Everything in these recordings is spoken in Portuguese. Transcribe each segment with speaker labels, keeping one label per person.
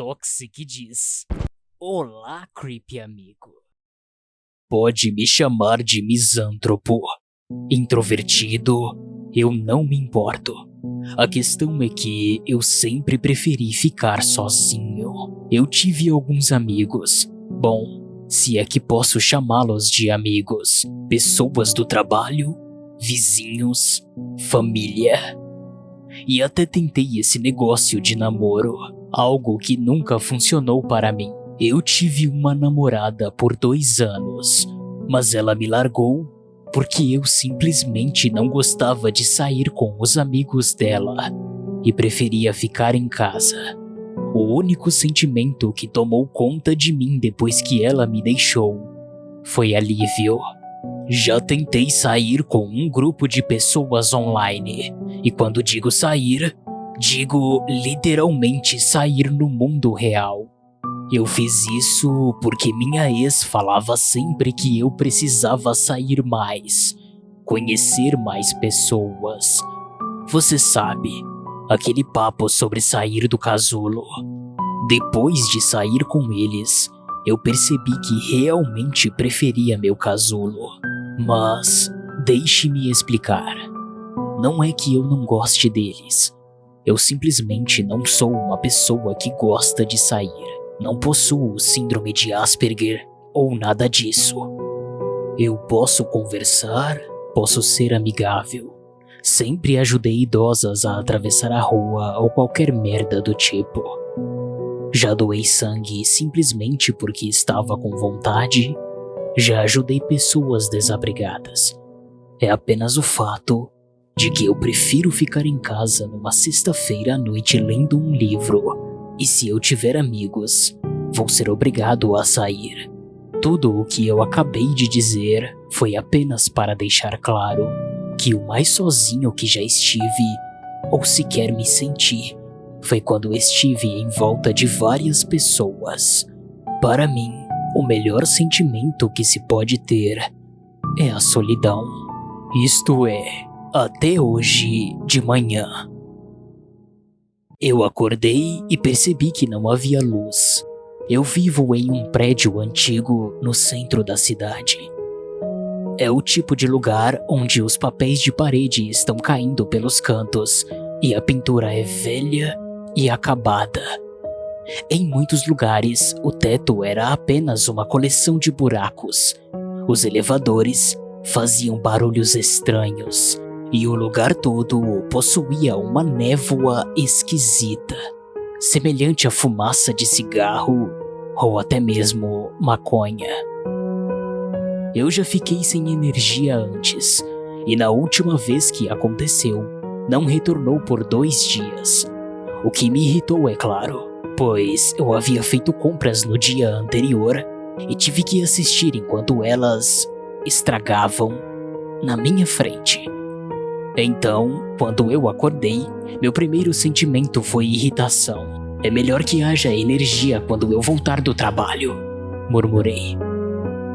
Speaker 1: Toxic diz: Olá, creepy amigo. Pode me chamar de misântropo. Introvertido, eu não me importo. A questão é que eu sempre preferi ficar sozinho. Eu tive alguns amigos. Bom, se é que posso chamá-los de amigos. Pessoas do trabalho, vizinhos, família. E até tentei esse negócio de namoro, algo que nunca funcionou para mim. Eu tive uma namorada por 2 anos, mas ela me largou porque eu simplesmente não gostava de sair com os amigos dela e preferia ficar em casa. O único sentimento que tomou conta de mim depois que ela me deixou foi alívio. Já tentei sair com um grupo de pessoas online, e quando digo sair, digo literalmente sair no mundo real. Eu fiz isso porque minha ex falava sempre que eu precisava sair mais, conhecer mais pessoas. Você sabe, aquele papo sobre sair do casulo. Depois de sair com eles, eu percebi que realmente preferia meu casulo. Mas deixe-me explicar. Não é que eu não goste deles. Eu simplesmente não sou uma pessoa que gosta de sair. Não possuo síndrome de Asperger ou nada disso. Eu posso conversar, posso ser amigável. Sempre ajudei idosas a atravessar a rua ou qualquer merda do tipo. Já doei sangue simplesmente porque estava com vontade. Já ajudei pessoas desabrigadas. É apenas o fato de que eu prefiro ficar em casa numa sexta-feira à noite lendo um livro. E se eu tiver amigos, vou ser obrigado a sair. Tudo o que eu acabei de dizer foi apenas para deixar claro que o mais sozinho que já estive, ou sequer me senti, foi quando estive em volta de várias pessoas. Para mim, o melhor sentimento que se pode ter é a solidão. Isto é, até hoje de manhã. Eu acordei e percebi que não havia luz. Eu vivo em um prédio antigo no centro da cidade. É o tipo de lugar onde os papéis de parede estão caindo pelos cantos e a pintura é velha e acabada. Em muitos lugares, o teto era apenas uma coleção de buracos. Os elevadores faziam barulhos estranhos. E o lugar todo possuía uma névoa esquisita, semelhante à fumaça de cigarro ou até mesmo maconha. Eu já fiquei sem energia antes, e na última vez que aconteceu, não retornou por 2 dias. O que me irritou, é claro, pois eu havia feito compras no dia anterior e tive que assistir enquanto elas estragavam na minha frente. Então, quando eu acordei, meu primeiro sentimento foi irritação. É melhor que haja energia quando eu voltar do trabalho, murmurei.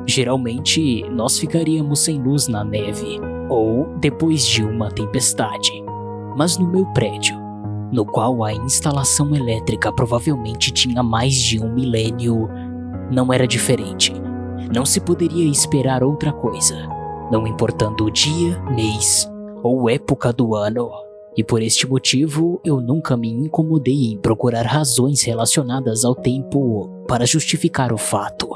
Speaker 1: Geralmente, nós ficaríamos sem luz na neve, ou depois de uma tempestade. Mas no meu prédio, no qual a instalação elétrica provavelmente tinha mais de 1 milênio, não era diferente. Não se poderia esperar outra coisa, não importando o dia, mês ou época do ano, e por este motivo eu nunca me incomodei em procurar razões relacionadas ao tempo para justificar o fato.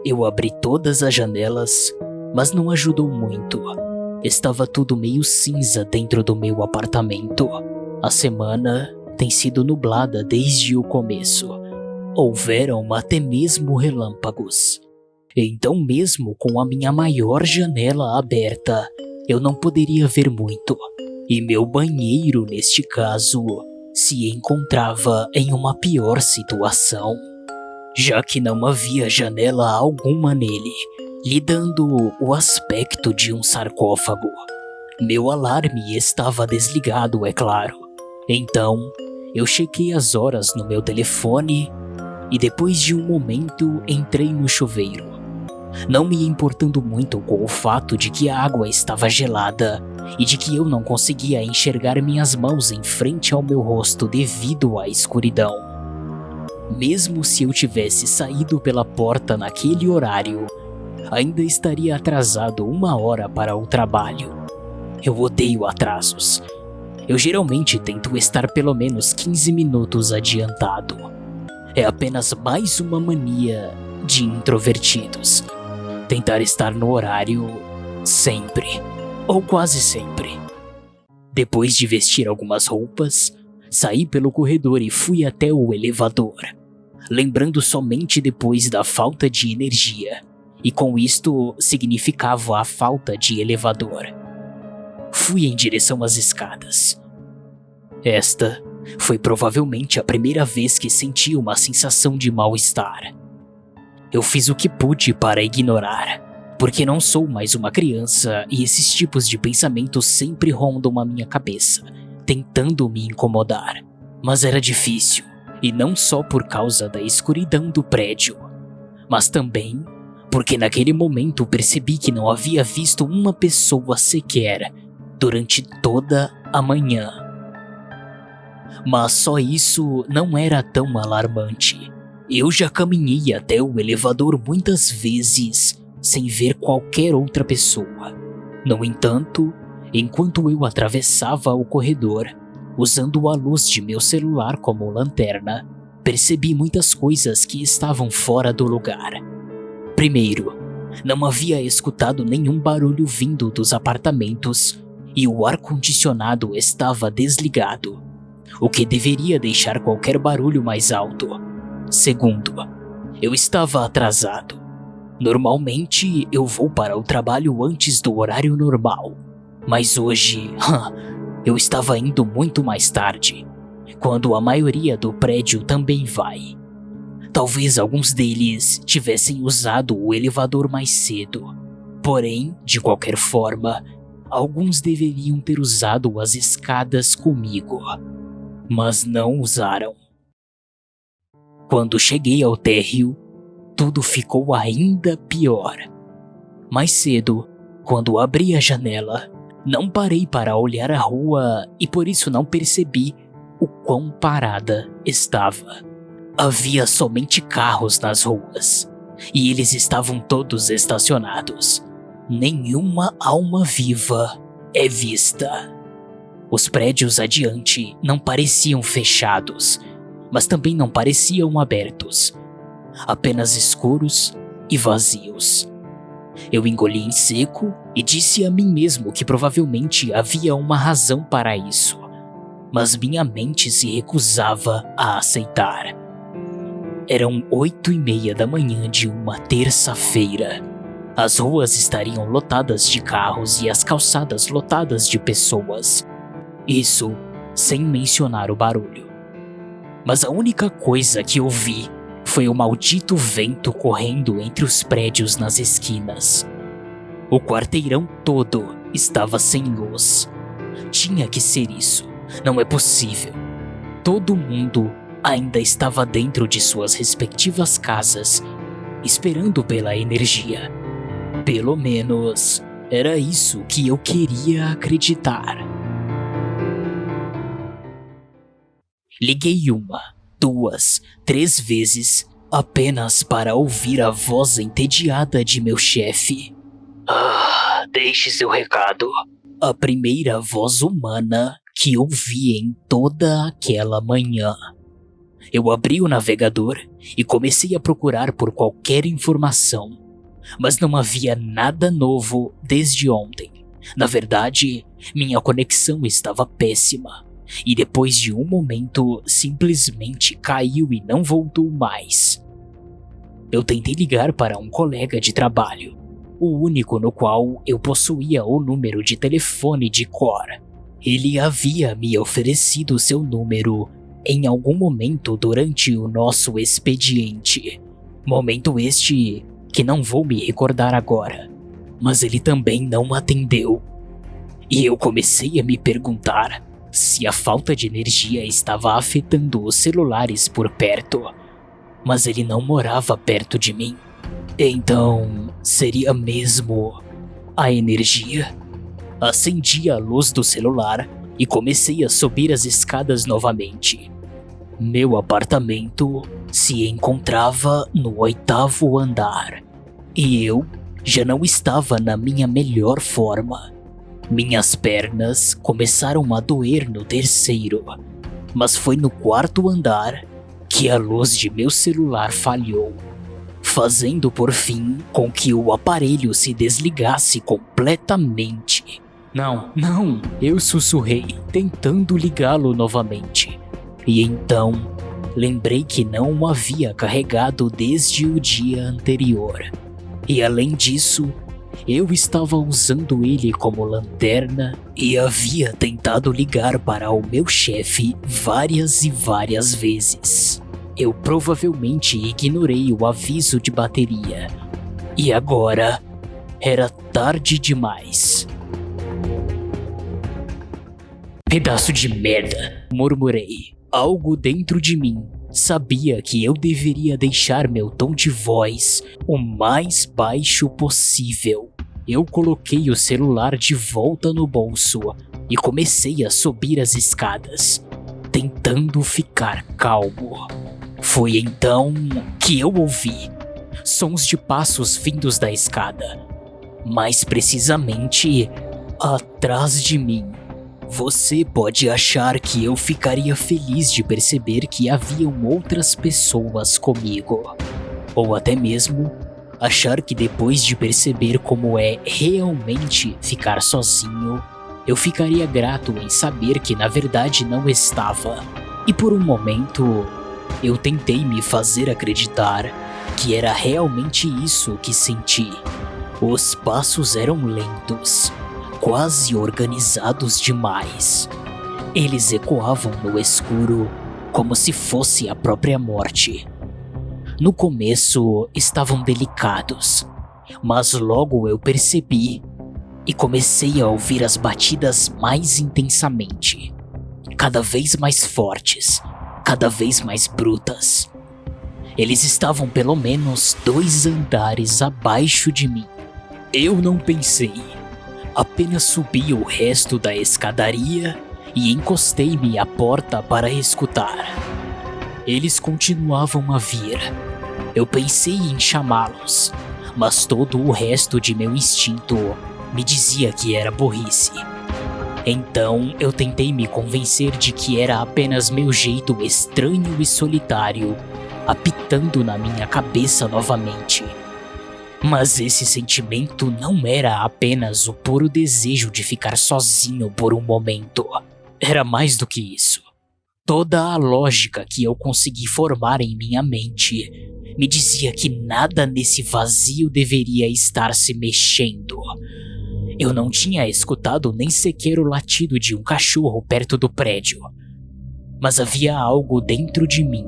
Speaker 1: Eu abri todas as janelas, mas não ajudou muito. Estava tudo meio cinza dentro do meu apartamento. A semana tem sido nublada desde o começo. Houveram até mesmo relâmpagos. Então, mesmo com a minha maior janela aberta, eu não poderia ver muito, e meu banheiro, neste caso, se encontrava em uma pior situação, já que não havia janela alguma nele, lhe dando o aspecto de um sarcófago. Meu alarme estava desligado, é claro. Então, eu chequei as horas no meu telefone e depois de um momento entrei no chuveiro. Não me importando muito com o fato de que a água estava gelada e de que eu não conseguia enxergar minhas mãos em frente ao meu rosto devido à escuridão. Mesmo se eu tivesse saído pela porta naquele horário, ainda estaria atrasado 1 hora para o trabalho. Eu odeio atrasos. Eu geralmente tento estar pelo menos 15 minutos adiantado. É apenas mais uma mania de introvertidos. Tentar estar no horário sempre, ou quase sempre. Depois de vestir algumas roupas, saí pelo corredor e fui até o elevador, lembrando somente depois da falta de energia, e com isto significava a falta de elevador. Fui em direção às escadas. Esta foi provavelmente a primeira vez que senti uma sensação de mal-estar. Eu fiz o que pude para ignorar, porque não sou mais uma criança e esses tipos de pensamentos sempre rondam a minha cabeça, tentando me incomodar. Mas era difícil, e não só por causa da escuridão do prédio, mas também porque naquele momento percebi que não havia visto uma pessoa sequer durante toda a manhã. Mas só isso não era tão alarmante. Eu já caminhei até o elevador muitas vezes sem ver qualquer outra pessoa. No entanto, enquanto eu atravessava o corredor, usando a luz de meu celular como lanterna, percebi muitas coisas que estavam fora do lugar. Primeiro, não havia escutado nenhum barulho vindo dos apartamentos e o ar-condicionado estava desligado, o que deveria deixar qualquer barulho mais alto. Segundo, eu estava atrasado. Normalmente eu vou para o trabalho antes do horário normal, mas hoje, eu estava indo muito mais tarde, quando a maioria do prédio também vai. Talvez alguns deles tivessem usado o elevador mais cedo, porém, de qualquer forma, alguns deveriam ter usado as escadas comigo, mas não usaram. Quando cheguei ao térreo, tudo ficou ainda pior. Mais cedo, quando abri a janela, não parei para olhar a rua e por isso não percebi o quão parada estava. Havia somente carros nas ruas, e eles estavam todos estacionados. Nenhuma alma viva é vista. Os prédios adiante não pareciam fechados, mas também não pareciam abertos. Apenas escuros e vazios. Eu engoli em seco e disse a mim mesmo que provavelmente havia uma razão para isso, mas minha mente se recusava a aceitar. Eram 8:30 da manhã de uma terça-feira. As ruas estariam lotadas de carros e as calçadas lotadas de pessoas. Isso sem mencionar o barulho. Mas a única coisa que ouvi foi o maldito vento correndo entre os prédios nas esquinas. O quarteirão todo estava sem luz. Tinha que ser isso. Não é possível. Todo mundo ainda estava dentro de suas respectivas casas, esperando pela energia. Pelo menos, era isso que eu queria acreditar. Liguei 1, 2, 3 vezes, apenas para ouvir a voz entediada de meu chefe. Deixe seu recado. A primeira voz humana que ouvi em toda aquela manhã. Eu abri o navegador e comecei a procurar por qualquer informação, mas não havia nada novo desde ontem. Na verdade, minha conexão estava péssima, e depois de um momento simplesmente caiu e não voltou mais. Eu tentei ligar para um colega de trabalho, o único no qual eu possuía o número de telefone de cor. Ele havia me oferecido seu número em algum momento durante o nosso expediente. Momento este que não vou me recordar agora, mas ele também não atendeu. E eu comecei a me perguntar se a falta de energia estava afetando os celulares por perto, mas ele não morava perto de mim. Então, seria mesmo a energia? Acendi a luz do celular e comecei a subir as escadas novamente. Meu apartamento se encontrava no 8º andar e eu já não estava na minha melhor forma. Minhas pernas começaram a doer no 3º, mas foi no 4º andar que a luz de meu celular falhou, fazendo por fim com que o aparelho se desligasse completamente. Não, eu sussurrei, tentando ligá-lo novamente. E então, lembrei que não o havia carregado desde o dia anterior. E além disso, eu estava usando ele como lanterna e havia tentado ligar para o meu chefe várias e várias vezes. Eu provavelmente ignorei o aviso de bateria. E agora, era tarde demais. Pedaço de merda, murmurei. Algo dentro de mim sabia que eu deveria deixar meu tom de voz o mais baixo possível. Eu coloquei o celular de volta no bolso e comecei a subir as escadas, tentando ficar calmo. Foi então que eu ouvi sons de passos vindos da escada, mais precisamente atrás de mim. Você pode achar que eu ficaria feliz de perceber que haviam outras pessoas comigo, ou até mesmo achar que depois de perceber como é realmente ficar sozinho, eu ficaria grato em saber que na verdade não estava. E por um momento, eu tentei me fazer acreditar que era realmente isso que senti. Os passos eram lentos, quase organizados demais. Eles ecoavam no escuro como se fosse a própria morte. No começo estavam delicados, mas logo eu percebi e comecei a ouvir as batidas mais intensamente, cada vez mais fortes, cada vez mais brutas. Eles estavam pelo menos 2 andares abaixo de mim. Eu não pensei. Apenas subi o resto da escadaria e encostei-me à porta para escutar. Eles continuavam a vir. Eu pensei em chamá-los, mas todo o resto de meu instinto me dizia que era burrice. Então eu tentei me convencer de que era apenas meu jeito estranho e solitário apitando na minha cabeça novamente. Mas esse sentimento não era apenas o puro desejo de ficar sozinho por um momento. Era mais do que isso. Toda a lógica que eu consegui formar em minha mente me dizia que nada nesse vazio deveria estar se mexendo. Eu não tinha escutado nem sequer o latido de um cachorro perto do prédio. Mas havia algo dentro de mim,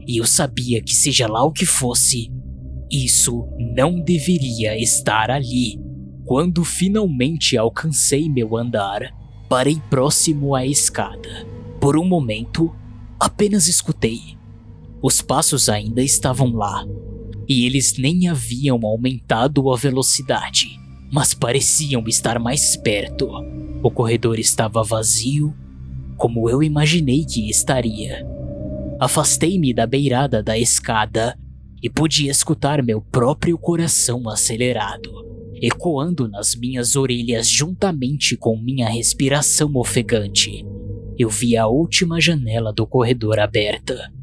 Speaker 1: e eu sabia que seja lá o que fosse, isso não deveria estar ali. Quando finalmente alcancei meu andar, parei próximo à escada. Por um momento, apenas escutei. Os passos ainda estavam lá, e eles nem haviam aumentado a velocidade, mas pareciam estar mais perto. O corredor estava vazio, como eu imaginei que estaria. Afastei-me da beirada da escada e pude escutar meu próprio coração acelerado, ecoando nas minhas orelhas juntamente com minha respiração ofegante. Eu vi a última janela do corredor aberta.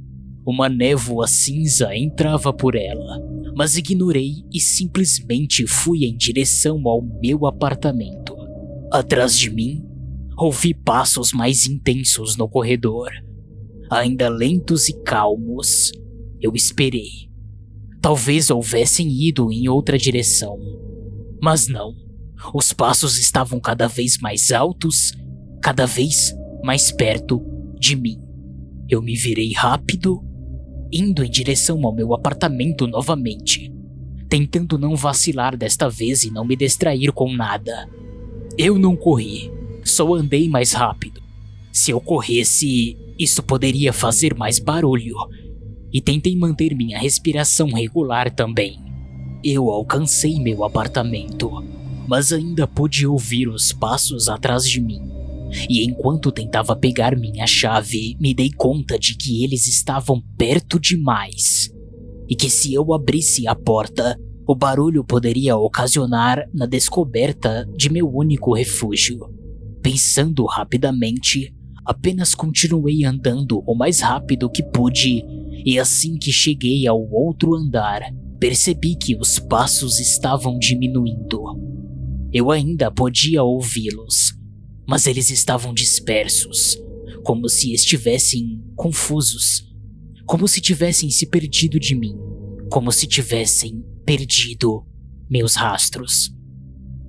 Speaker 1: Uma névoa cinza entrava por ela, mas ignorei e simplesmente fui em direção ao meu apartamento. Atrás de mim, ouvi passos mais intensos no corredor. Ainda lentos e calmos, eu esperei. Talvez houvessem ido em outra direção. Mas não. Os passos estavam cada vez mais altos, cada vez mais perto de mim. Eu me virei rápido, indo em direção ao meu apartamento novamente, tentando não vacilar desta vez e não me distrair com nada. Eu não corri, só andei mais rápido. Se eu corresse, isso poderia fazer mais barulho, e tentei manter minha respiração regular também. Eu alcancei meu apartamento, mas ainda pude ouvir os passos atrás de mim. e enquanto tentava pegar minha chave, me dei conta de que eles estavam perto demais, e que se eu abrisse a porta, o barulho poderia ocasionar na descoberta de meu único refúgio. Pensando rapidamente, apenas continuei andando o mais rápido que pude, e assim que cheguei ao outro andar, percebi que os passos estavam diminuindo. Eu ainda podia ouvi-los, mas eles estavam dispersos, como se estivessem confusos, como se tivessem se perdido de mim, como se tivessem perdido meus rastros.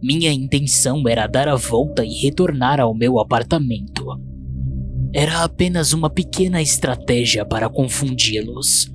Speaker 1: Minha intenção era dar a volta e retornar ao meu apartamento. Era apenas uma pequena estratégia para confundi-los,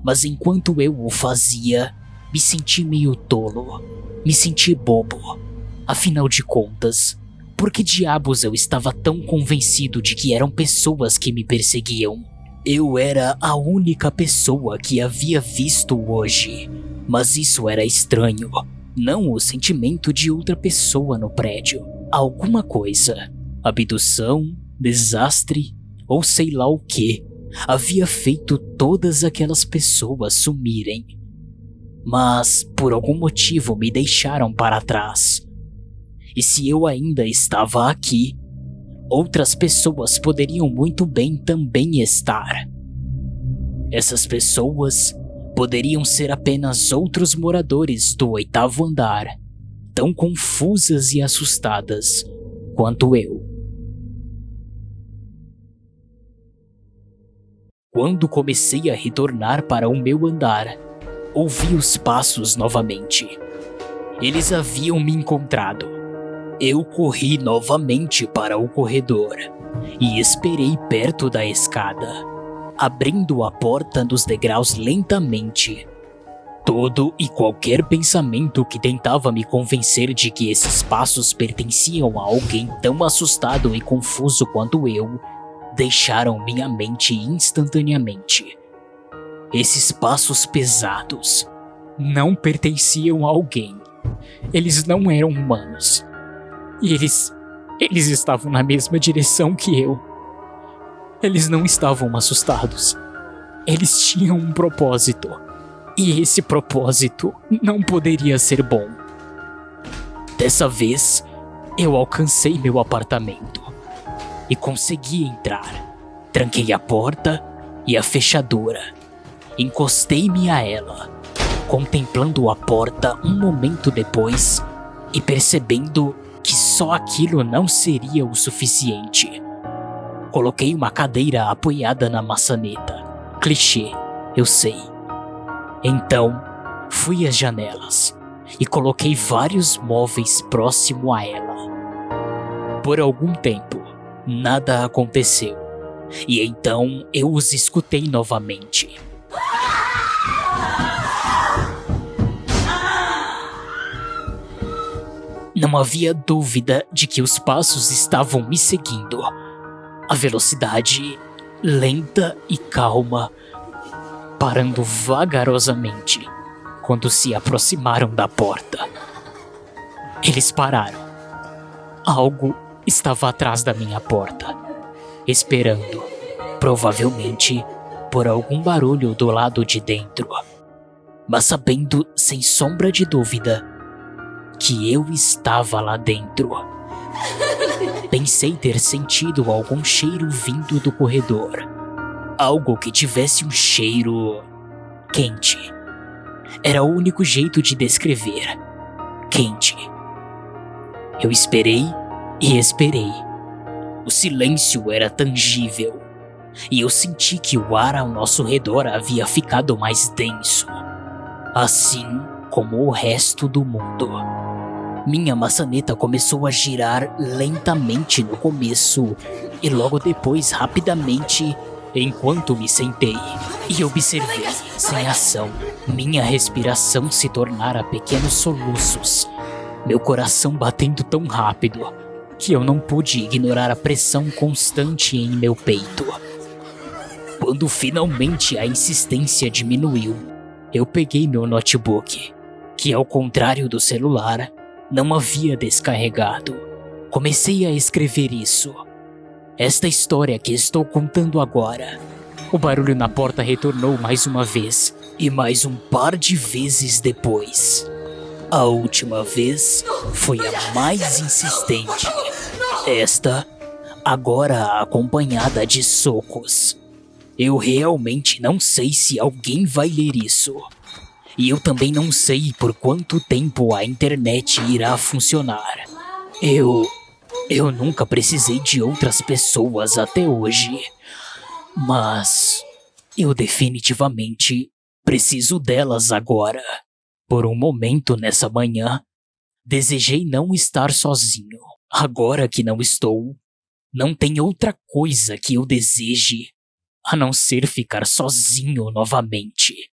Speaker 1: mas enquanto eu o fazia, me senti meio tolo, me senti bobo. Afinal de contas, por que diabos eu estava tão convencido de que eram pessoas que me perseguiam? Eu era a única pessoa que havia visto hoje, mas isso era estranho. Não o sentimento de outra pessoa no prédio. Alguma coisa, abdução, desastre ou sei lá o que, havia feito todas aquelas pessoas sumirem. Mas por algum motivo me deixaram para trás. E se eu ainda estava aqui, outras pessoas poderiam muito bem também estar. Essas pessoas poderiam ser apenas outros moradores do 8º andar, tão confusas e assustadas quanto eu. Quando comecei a retornar para o meu andar, ouvi os passos novamente. Eles haviam me encontrado. Eu corri novamente para o corredor e esperei perto da escada, abrindo a porta dos degraus lentamente. Todo e qualquer pensamento que tentava me convencer de que esses passos pertenciam a alguém tão assustado e confuso quanto eu, deixaram minha mente instantaneamente. Esses passos pesados não pertenciam a alguém. Eles não eram humanos. E eles estavam na mesma direção que eu. Eles não estavam assustados. Eles tinham um propósito. E esse propósito não poderia ser bom. Dessa vez, eu alcancei meu apartamento e consegui entrar. Tranquei a porta e a fechadura. Encostei-me a ela, contemplando a porta um momento depois e percebendo que só aquilo não seria o suficiente. Coloquei uma cadeira apoiada na maçaneta. Clichê, eu sei. Então, fui às janelas e coloquei vários móveis próximo a ela. Por algum tempo, nada aconteceu. E então eu os escutei novamente. Não havia dúvida de que os passos estavam me seguindo. A velocidade lenta e calma, parando vagarosamente quando se aproximaram da porta. Eles pararam. Algo estava atrás da minha porta, esperando, provavelmente por algum barulho do lado de dentro, mas sabendo sem sombra de dúvida que eu estava lá dentro. Pensei ter sentido algum cheiro vindo do corredor. Algo que tivesse um cheiro quente. Era o único jeito de descrever. Quente. Eu esperei e esperei. O silêncio era tangível, e eu senti que o ar ao nosso redor havia ficado mais denso, assim como o resto do mundo. Minha maçaneta começou a girar lentamente no começo e logo depois rapidamente, enquanto me sentei e observei, sem ação, minha respiração se tornar a pequenos soluços, meu coração batendo tão rápido que eu não pude ignorar a pressão constante em meu peito. Quando finalmente a insistência diminuiu, eu peguei meu notebook, que ao contrário do celular, não havia descarregado. Comecei a escrever isso. Esta história que estou contando agora. O barulho na porta retornou mais uma vez, e mais um par de vezes depois. A última vez foi a mais insistente. Esta, agora acompanhada de socos. Eu realmente não sei se alguém vai ler isso. E eu também não sei por quanto tempo a internet irá funcionar. Eu nunca precisei de outras pessoas até hoje. Mas eu definitivamente preciso delas agora. Por um momento nessa manhã, desejei não estar sozinho. Agora que não estou, não tem outra coisa que eu deseje a não ser ficar sozinho novamente.